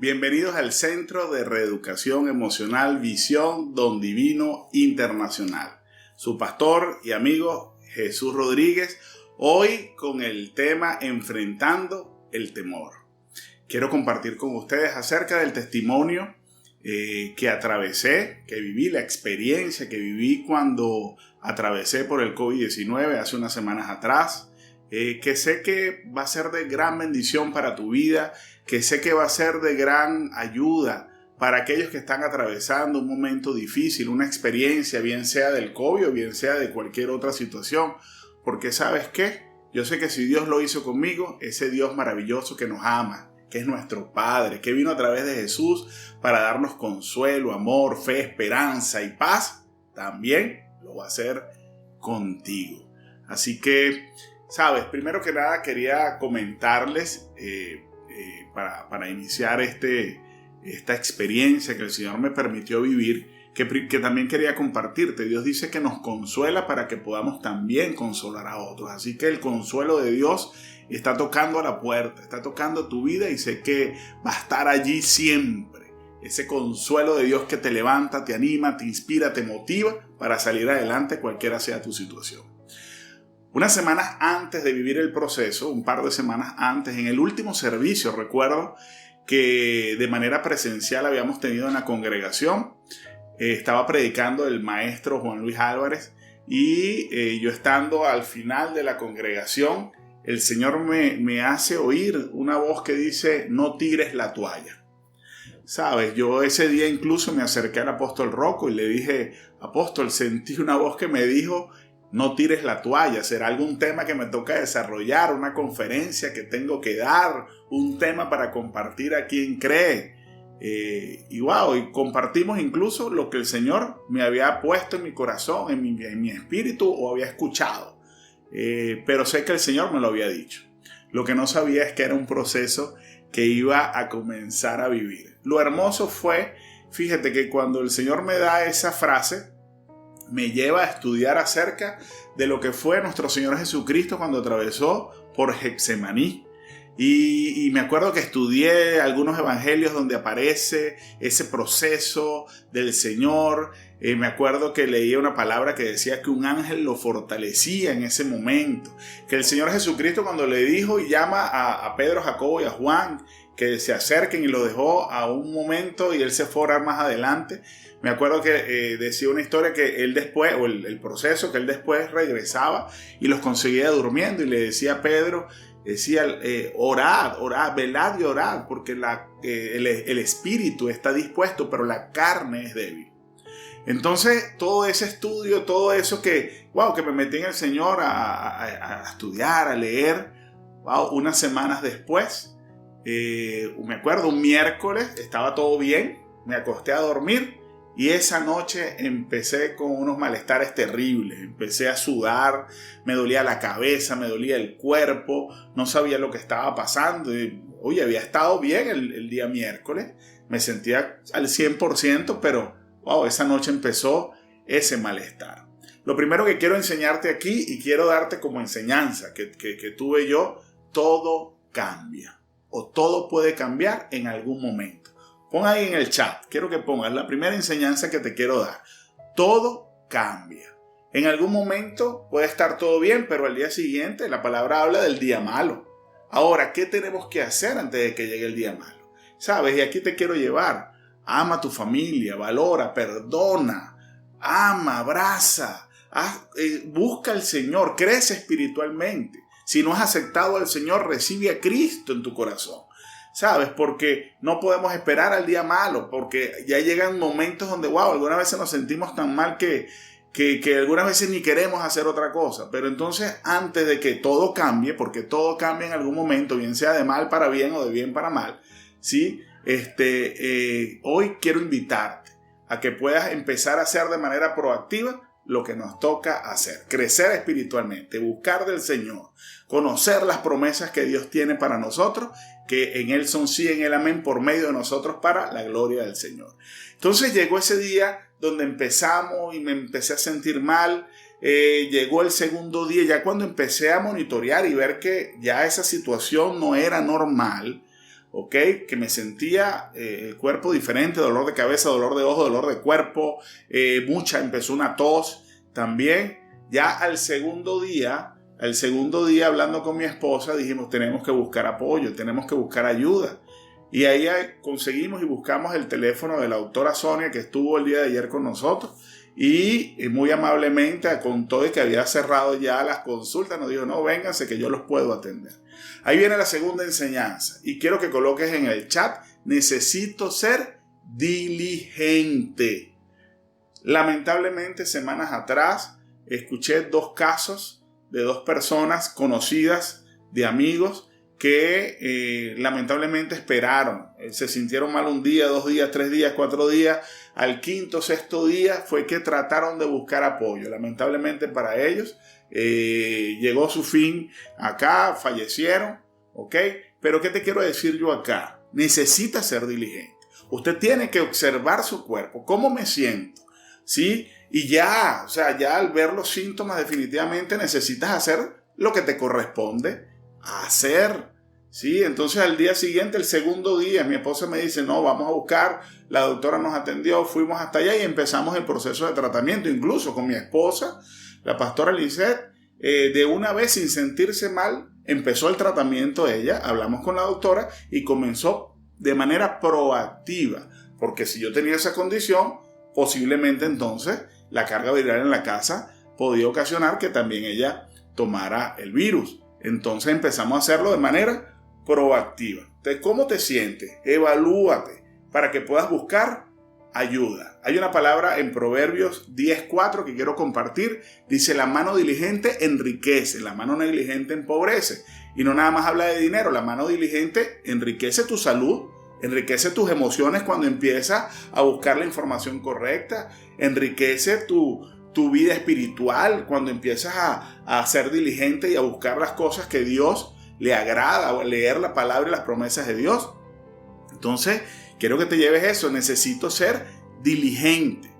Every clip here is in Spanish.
Bienvenidos al Centro de Reeducación Emocional Visión Don Divino Internacional. Su pastor y amigo Jesús Rodríguez, hoy con el tema Enfrentando el Temor. Quiero compartir con ustedes acerca del testimonio que atravesé, que viví, la experiencia que viví cuando atravesé por el COVID-19 hace unas semanas atrás. Que sé que va a ser de gran bendición para tu vida, que sé que va a ser de gran ayuda para aquellos que están atravesando un momento difícil, una experiencia, bien sea del COVID o bien sea de cualquier otra situación. Porque ¿sabes qué? Yo sé que si Dios lo hizo conmigo, ese Dios maravilloso que nos ama, que es nuestro Padre, que vino a través de Jesús para darnos consuelo, amor, fe, esperanza y paz, también lo va a hacer contigo. Así que, sabes, primero que nada quería comentarles para iniciar esta experiencia que el Señor me permitió vivir, que también quería compartirte. Dios dice que nos consuela para que podamos también consolar a otros. Así que el consuelo de Dios está tocando a la puerta, está tocando tu vida y sé que va a estar allí siempre. Ese consuelo de Dios que te levanta, te anima, te inspira, te motiva para salir adelante cualquiera sea tu situación. Unas semanas antes de vivir el proceso, un par de semanas antes, en el último servicio, recuerdo que de manera presencial habíamos tenido en la congregación, estaba predicando el maestro Juan Luis Álvarez y yo estando al final de la congregación, el Señor me hace oír una voz que dice: no tires la toalla. Sabes, yo ese día incluso me acerqué al apóstol Rocco y le dije: apóstol, sentí una voz que me dijo: no tires la toalla, será algún tema que me toca desarrollar, una conferencia que tengo que dar, un tema para compartir a quien cree. Y compartimos incluso lo que el Señor me había puesto en mi corazón, en mi espíritu o había escuchado. Pero sé que el Señor me lo había dicho. Lo que no sabía es que era un proceso que iba a comenzar a vivir. Lo hermoso fue, fíjate que cuando el Señor me da esa frase, me lleva a estudiar acerca de lo que fue nuestro Señor Jesucristo cuando atravesó por Getsemaní. Y me acuerdo que estudié algunos evangelios donde aparece ese proceso del Señor. Me acuerdo que leía una palabra que decía que un ángel lo fortalecía en ese momento. Que el Señor Jesucristo, cuando le dijo y llama a Pedro, Jacobo y a Juan que se acerquen, y lo dejó a un momento y él se fue a orar más adelante. Me acuerdo que decía una historia que él después, o el proceso, que él después regresaba y los conseguía durmiendo y le decía a Pedro, decía: orad, velad y orad, porque el espíritu está dispuesto, pero la carne es débil. Entonces, todo ese estudio, todo eso que me metí en el Señor a estudiar, a leer, unas semanas después, me acuerdo, un miércoles, estaba todo bien, me acosté a dormir. Y esa noche empecé con unos malestares terribles, empecé a sudar, me dolía la cabeza, me dolía el cuerpo, no sabía lo que estaba pasando. Había estado bien el día miércoles, me sentía al 100%, pero esa noche empezó ese malestar. Lo primero que quiero enseñarte aquí y quiero darte como enseñanza que tuve yo: todo cambia o todo puede cambiar en algún momento. Pon ahí en el chat, quiero que pongas la primera enseñanza que te quiero dar. Todo cambia. En algún momento puede estar todo bien, pero al día siguiente la palabra habla del día malo. Ahora, ¿qué tenemos que hacer antes de que llegue el día malo? ¿Sabes? Y aquí te quiero llevar. Ama a tu familia, valora, perdona, ama, abraza, busca al Señor, crece espiritualmente. Si no has aceptado al Señor, recibe a Cristo en tu corazón. ¿Sabes? Porque no podemos esperar al día malo, porque ya llegan momentos donde, algunas veces nos sentimos tan mal que algunas veces ni queremos hacer otra cosa. Pero entonces, antes de que todo cambie, porque todo cambia en algún momento, bien sea de mal para bien o de bien para mal, ¿sí? Hoy quiero invitarte a que puedas empezar a hacer de manera proactiva lo que nos toca hacer: crecer espiritualmente, buscar del Señor, conocer las promesas que Dios tiene para nosotros, que en Él son sí, en Él amén, por medio de nosotros, para la gloria del Señor. Entonces llegó ese día donde empezamos y me empecé a sentir mal. Llegó el segundo día, ya cuando empecé a monitorear y ver que ya esa situación no era normal. ¿ok? Que me sentía el cuerpo diferente, dolor de cabeza, dolor de ojo, dolor de cuerpo, empezó una tos también. Ya al segundo día hablando con mi esposa, dijimos, tenemos que buscar apoyo, tenemos que buscar ayuda. Y ahí conseguimos y buscamos el teléfono de la doctora Sonia, que estuvo el día de ayer con nosotros, y muy amablemente contó de que había cerrado ya las consultas. Nos dijo, no, vénganse que yo los puedo atender. Ahí viene la segunda enseñanza, y quiero que coloques en el chat: necesito ser diligente. Lamentablemente, semanas atrás, escuché 2 casos de 2 personas conocidas, de amigos, que lamentablemente esperaron. Se sintieron mal un día, 2 días, 3 días, 4 días. Al 5º, 6º día fue que trataron de buscar apoyo. Lamentablemente para ellos llegó su fin acá, fallecieron, ¿ok? Pero ¿qué te quiero decir yo acá? Necesita ser diligente. Usted tiene que observar su cuerpo. ¿Cómo me siento? ¿Sí? Y ya, o sea, ya al ver los síntomas definitivamente necesitas hacer lo que te corresponde hacer. ¿Sí? Entonces al día siguiente, el segundo día, mi esposa me dice, no, vamos a buscar, la doctora nos atendió, fuimos hasta allá y empezamos el proceso de tratamiento, incluso con mi esposa, la pastora Lisette, de una vez sin sentirse mal, empezó el tratamiento ella, hablamos con la doctora y comenzó de manera proactiva, porque si yo tenía esa condición, posiblemente entonces la carga viral en la casa podía ocasionar que también ella tomara el virus. Entonces empezamos a hacerlo de manera proactiva. Entonces, ¿cómo te sientes? Evalúate para que puedas buscar ayuda. Hay una palabra en Proverbios 10:4 que quiero compartir. Dice, la mano diligente enriquece, la mano negligente empobrece. Y no nada más habla de dinero, la mano diligente enriquece tu salud, enriquece tus emociones cuando empiezas a buscar la información correcta, enriquece tu vida espiritual cuando empiezas a ser diligente y a buscar las cosas que Dios le agrada, o leer la palabra y las promesas de Dios. Entonces, quiero que te lleves eso. Necesito ser diligente.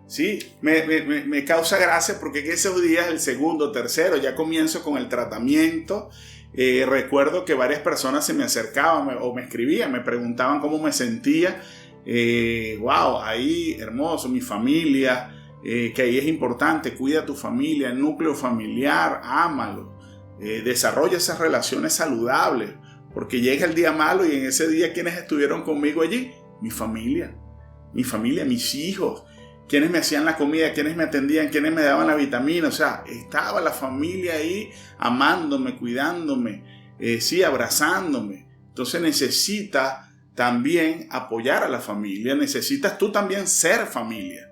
¿Sí? Me causa gracia porque en esos días, el segundo, tercero, ya comienzo con el tratamiento. Recuerdo que varias personas se me acercaban o me escribían, me preguntaban cómo me sentía. Wow, ahí hermoso, mi familia, que ahí es importante. Cuida a tu familia, el núcleo familiar, ámalo. Desarrolla esas relaciones saludables, porque llega el día malo y en ese día, ¿quiénes estuvieron conmigo allí? Mi familia, mis hijos, quienes me hacían la comida, quienes me atendían, quienes me daban la vitamina. O sea, estaba la familia ahí amándome, cuidándome, sí, abrazándome. Entonces necesitas también apoyar a la familia, necesitas tú también ser familia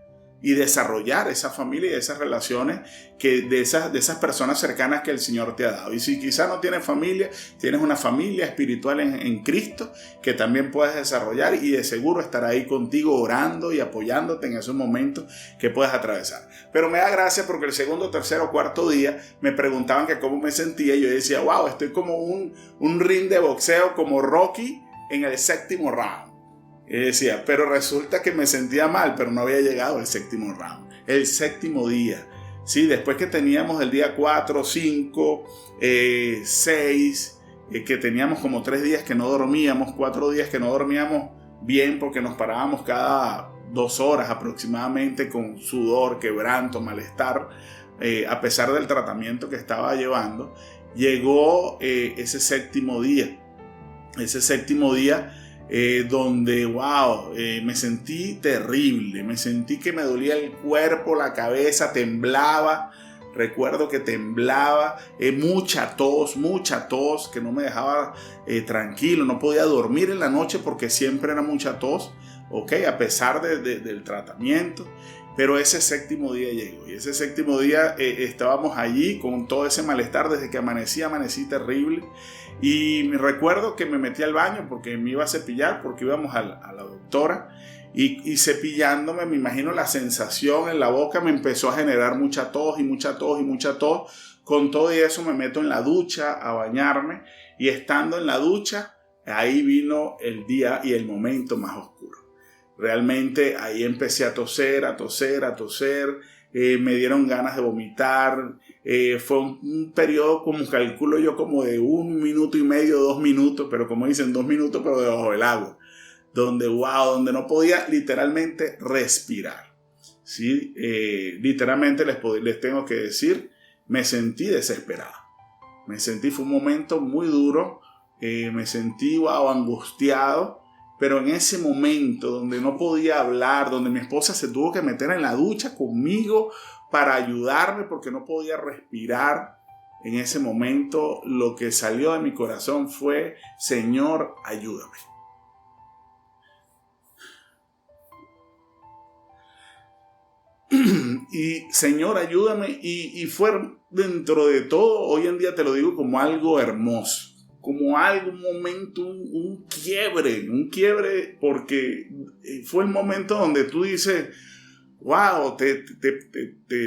y desarrollar esa familia y esas relaciones de esas personas cercanas que el Señor te ha dado. Y si quizás no tienes familia, tienes una familia espiritual en Cristo que también puedes desarrollar, y de seguro estará ahí contigo orando y apoyándote en esos momentos que puedes atravesar. Pero me da gracia porque el segundo, tercero, cuarto día me preguntaban que cómo me sentía, y yo decía, wow, estoy como un ring de boxeo como Rocky en el 7º round. Y decía, pero resulta que me sentía mal, pero no había llegado el 7º round. El 7º día, ¿sí? Después que teníamos el día 4, 5, 6, que teníamos como 3 días que no dormíamos, 4 días que no dormíamos bien porque nos parábamos cada 2 horas aproximadamente con sudor, quebranto, malestar, a pesar del tratamiento que estaba llevando. Llegó ese 7º día. Ese 7º día donde, wow, me sentí terrible, me sentí que me dolía el cuerpo, la cabeza, temblaba, recuerdo que temblaba, mucha tos que no me dejaba tranquilo, no podía dormir en la noche porque siempre era mucha tos, ok, a pesar del tratamiento. Pero ese 7º día llegó, y ese 7º día estábamos allí con todo ese malestar. Desde que amanecí terrible. Y me recuerdo que me metí al baño porque me iba a cepillar, porque íbamos a la doctora, y cepillándome, me imagino la sensación en la boca me empezó a generar mucha tos. Con todo y eso me meto en la ducha a bañarme, y estando en la ducha, ahí vino el día y el momento más oscuro. Realmente ahí empecé a toser, me dieron ganas de vomitar, Fue un periodo, como calculo yo, como de 1 minuto y medio, 2 minutos, pero como dicen, 2 minutos, pero debajo del agua. Donde no podía literalmente respirar. ¿Sí? Literalmente les tengo que decir, me sentí desesperado. Fue un momento muy duro. Me sentí angustiado. Pero en ese momento donde no podía hablar, donde mi esposa se tuvo que meter en la ducha conmigo para ayudarme porque no podía respirar, en ese momento lo que salió de mi corazón fue: Señor, ayúdame. Y Señor, ayúdame. Y fue, dentro de todo, hoy en día te lo digo, como algo hermoso. Como algo, un momento, un quiebre, porque fue el momento donde tú dices, wow, te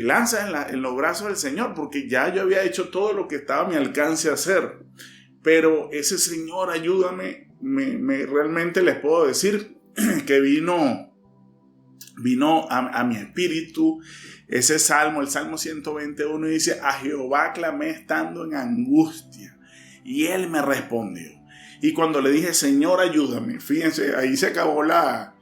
lanzas en los brazos del Señor, porque ya yo había hecho todo lo que estaba a mi alcance hacer. Pero ese Señor, ayúdame, realmente les puedo decir que vino a mi espíritu ese salmo, el Salmo 121, y dice: a Jehová clamé estando en angustia, y Él me respondió. Y cuando le dije: Señor, ayúdame, fíjense, ahí se acabó la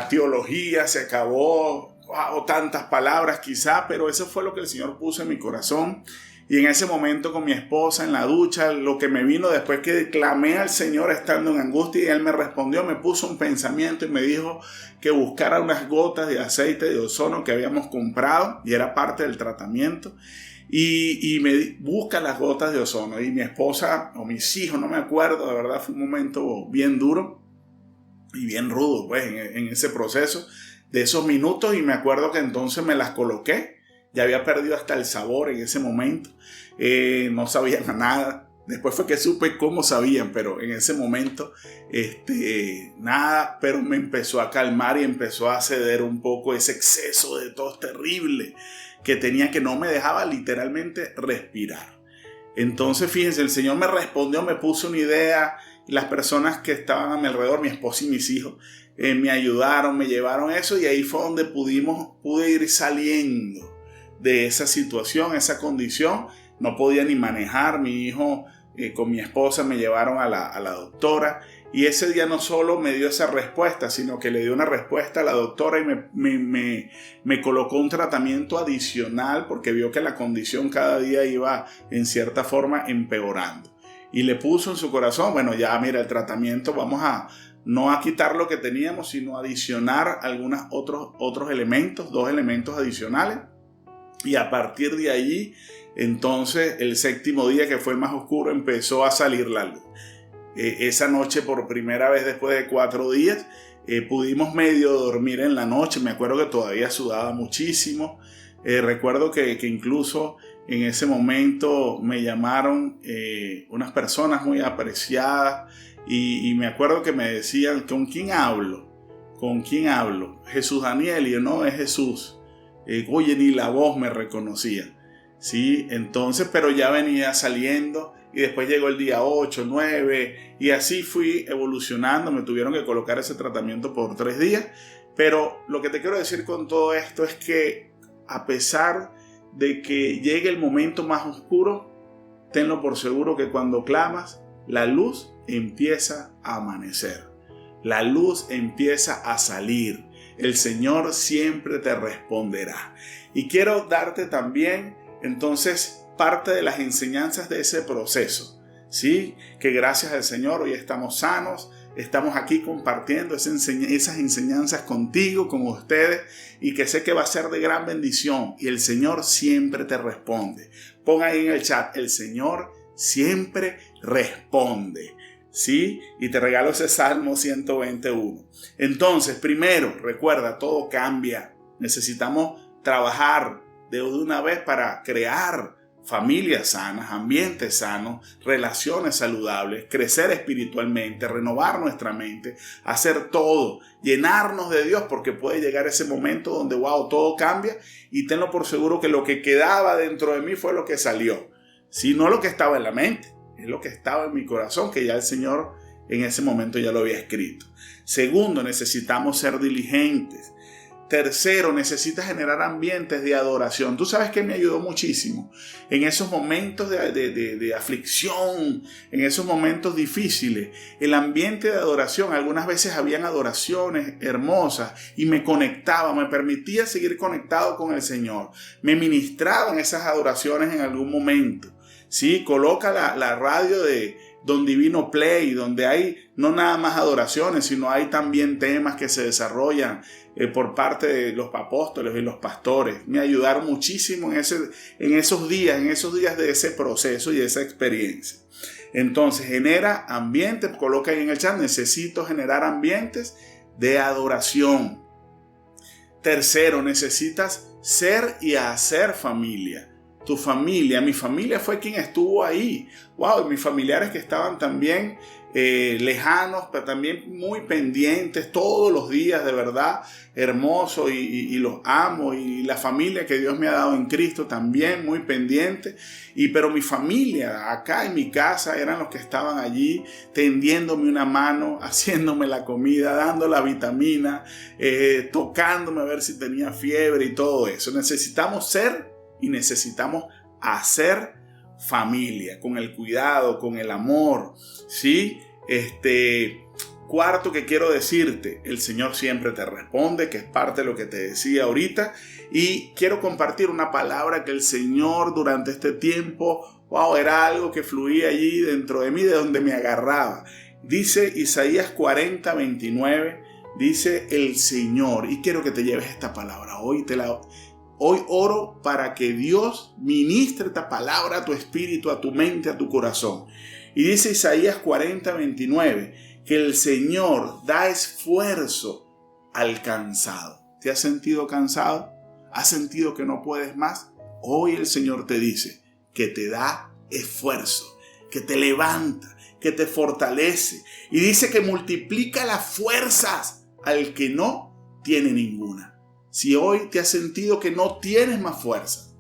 teología, se acabó tantas palabras quizá, pero eso fue lo que el Señor puso en mi corazón. Y en ese momento, con mi esposa en la ducha, lo que me vino después que clamé al Señor estando en angustia y Él me respondió, me puso un pensamiento y me dijo que buscara unas gotas de aceite de ozono que habíamos comprado y era parte del tratamiento. Y me busca las gotas de ozono, y mi esposa o mis hijos, no me acuerdo, de verdad fue un momento bien duro y bien rudo pues en ese proceso de esos minutos. Y me acuerdo que entonces me las coloqué, ya había perdido hasta el sabor en ese momento, no sabían a nada. Después fue que supe cómo sabían, pero en ese momento nada, pero me empezó a calmar y empezó a ceder un poco ese exceso de tos terrible que tenía, que no me dejaba literalmente respirar. Entonces, fíjense, el Señor me respondió, me puso una idea, y las personas que estaban a mi alrededor, mi esposa y mis hijos, me ayudaron, me llevaron eso, y ahí fue donde pude ir saliendo de esa situación, esa condición. No podía ni manejar. Mi hijo con mi esposa me llevaron a la doctora, y ese día no solo me dio esa respuesta, sino que le dio una respuesta a la doctora y me colocó un tratamiento adicional, porque vio que la condición cada día iba en cierta forma empeorando, y le puso en su corazón, bueno, ya mira, el tratamiento vamos no a quitar lo que teníamos, sino a adicionar algunos otros elementos, 2 elementos adicionales. Y a partir de allí, entonces, el 7º día, que fue el más oscuro, empezó a salir la luz. Esa noche, por primera vez después de 4 días, pudimos medio dormir en la noche. Me acuerdo que todavía sudaba muchísimo. Recuerdo que incluso en ese momento me llamaron unas personas muy apreciadas, y me acuerdo que me decían: ¿con quién hablo? ¿Con quién hablo? Jesús Daniel. Y yo: no, es Jesús. Oye, ni la voz me reconocía. ¿Sí? Entonces, pero ya venía saliendo, y después llegó el día 8, 9, y así fui evolucionando. Me tuvieron que colocar ese tratamiento por 3 días. Pero lo que te quiero decir con todo esto es que, a pesar de que llegue el momento más oscuro, tenlo por seguro que cuando clamas, la luz empieza a amanecer. La luz empieza a salir. El Señor siempre te responderá. Y quiero darte también, entonces, parte de las enseñanzas de ese proceso, ¿sí? Que gracias al Señor hoy estamos sanos, estamos aquí compartiendo esas enseñanzas contigo, con ustedes, y que sé que va a ser de gran bendición, y el Señor siempre te responde. Pon ahí en el chat: el Señor siempre responde. ¿Sí? Y te regalo ese Salmo 121. Entonces, primero, recuerda, todo cambia. Necesitamos trabajar de una vez para crear familias sanas, ambientes sanos, relaciones saludables, crecer espiritualmente, renovar nuestra mente, hacer todo, llenarnos de Dios, porque puede llegar ese momento donde, wow, todo cambia, y tenlo por seguro que lo que quedaba dentro de mí fue lo que salió. ¿Sí? No lo que estaba en la mente. Es lo que estaba en mi corazón, que ya el Señor en ese momento ya lo había escrito. Segundo, necesitamos ser diligentes. Tercero, necesitas generar ambientes de adoración. Tú sabes que me ayudó muchísimo en esos momentos de aflicción, en esos momentos difíciles. El ambiente de adoración, algunas veces habían adoraciones hermosas y me conectaba, me permitía seguir conectado con el Señor. Me ministraban esas adoraciones en algún momento. Sí, coloca la radio de Don Divino Play, donde hay no nada más adoraciones, sino hay también temas que se desarrollan por parte de los apóstoles y los pastores. Me ayudaron muchísimo en esos días de ese proceso y de esa experiencia. Entonces, genera ambientes, coloca ahí en el chat, necesito generar ambientes de adoración. Tercero, necesitas ser y hacer familia. Tu familia, mi familia fue quien estuvo ahí. Wow, mis familiares que estaban también lejanos, pero también muy pendientes todos los días, de verdad, hermoso y los amo. Y la familia que Dios me ha dado en Cristo también muy pendiente. Pero mi familia acá en mi casa eran los que estaban allí tendiéndome una mano, haciéndome la comida, dando la vitamina, tocándome a ver si tenía fiebre y todo eso. Necesitamos ser y necesitamos hacer familia, con el cuidado, con el amor, ¿sí? Cuarto que quiero decirte, el Señor siempre te responde, que es parte de lo que te decía ahorita, y quiero compartir una palabra que el Señor durante este tiempo, wow, era algo que fluía allí dentro de mí, de donde me agarraba. Dice Isaías 40:29, dice el Señor, y quiero que te lleves esta palabra, Hoy oro para que Dios ministre esta palabra a tu espíritu, a tu mente, a tu corazón. Y dice Isaías 40:29 que el Señor da esfuerzo al cansado. ¿Te has sentido cansado? ¿Has sentido que no puedes más? Hoy el Señor te dice que te da esfuerzo, que te levanta, que te fortalece. Y dice que multiplica las fuerzas al que no tiene ninguna. Si hoy te has sentido que no tienes más fuerza,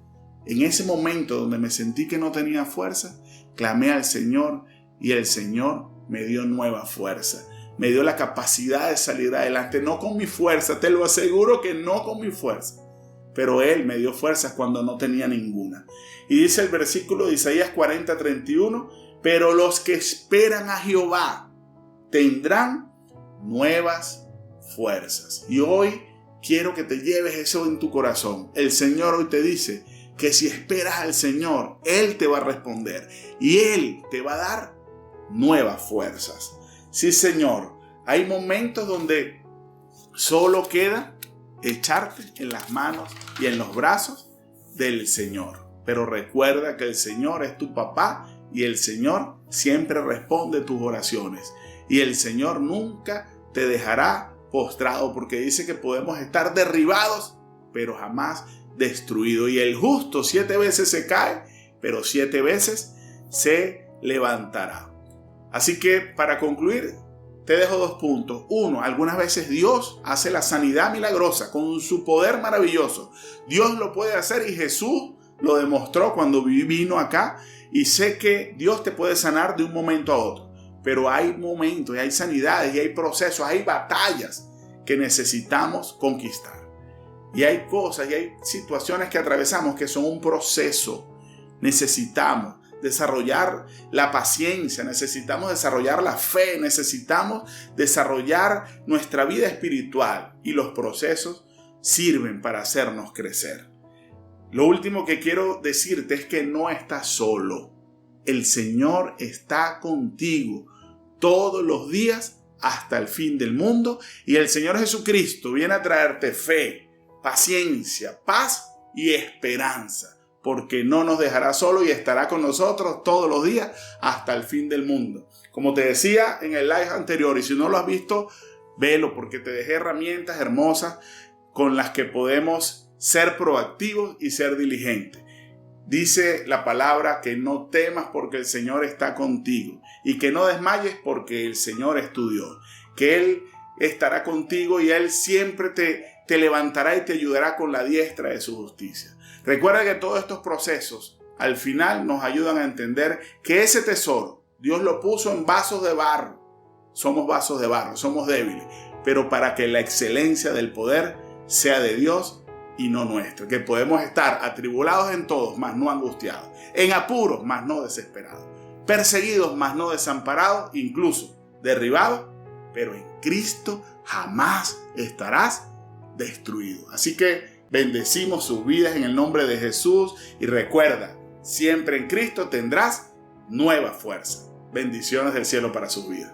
en ese momento donde me sentí que no tenía fuerza, clamé al Señor y el Señor me dio nueva fuerza. Me dio la capacidad de salir adelante, no con mi fuerza, te lo aseguro que no con mi fuerza. Pero Él me dio fuerzas cuando no tenía ninguna. Y dice el versículo de Isaías 40:31, pero los que esperan a Jehová tendrán nuevas fuerzas. Y hoy quiero que te lleves eso en tu corazón. El Señor hoy te dice que si esperas al Señor, Él te va a responder y Él te va a dar nuevas fuerzas. Sí, Señor, hay momentos donde solo queda echarte en las manos y en los brazos del Señor. Pero recuerda que el Señor es tu papá y el Señor siempre responde tus oraciones. Y el Señor nunca te dejará postrado, porque dice que podemos estar derribados, pero jamás destruidos. Y el justo 7 veces se cae, pero 7 veces se levantará. Así que para concluir, te dejo 2 puntos. 1, algunas veces Dios hace la sanidad milagrosa con su poder maravilloso. Dios lo puede hacer y Jesús lo demostró cuando vino acá. Y sé que Dios te puede sanar de un momento a otro. Pero hay momentos, y hay sanidades, y hay procesos, hay batallas que necesitamos conquistar. Y hay cosas, y hay situaciones que atravesamos que son un proceso. Necesitamos desarrollar la paciencia, necesitamos desarrollar la fe, necesitamos desarrollar nuestra vida espiritual. Y los procesos sirven para hacernos crecer. Lo último que quiero decirte es que no estás solo. El Señor está contigo todos los días hasta el fin del mundo, y el Señor Jesucristo viene a traerte fe, paciencia, paz y esperanza, porque no nos dejará solo y estará con nosotros todos los días hasta el fin del mundo. Como te decía en el live anterior, y si no lo has visto, velo, porque te dejé herramientas hermosas con las que podemos ser proactivos y ser diligentes. Dice la palabra que no temas porque el Señor está contigo y que no desmayes porque el Señor es tu Dios, que Él estará contigo y Él siempre te levantará y te ayudará con la diestra de su justicia. Recuerda que todos estos procesos al final nos ayudan a entender que ese tesoro Dios lo puso en vasos de barro. Somos vasos de barro, somos débiles, pero para que la excelencia del poder sea de Dios y no nuestra, que podemos estar atribulados en todos, mas no angustiados, en apuros, mas no desesperados, perseguidos, mas no desamparados, incluso derribados, pero en Cristo jamás estarás destruido. Así que bendecimos sus vidas en el nombre de Jesús y recuerda, siempre en Cristo tendrás nueva fuerza. Bendiciones del cielo para sus vidas.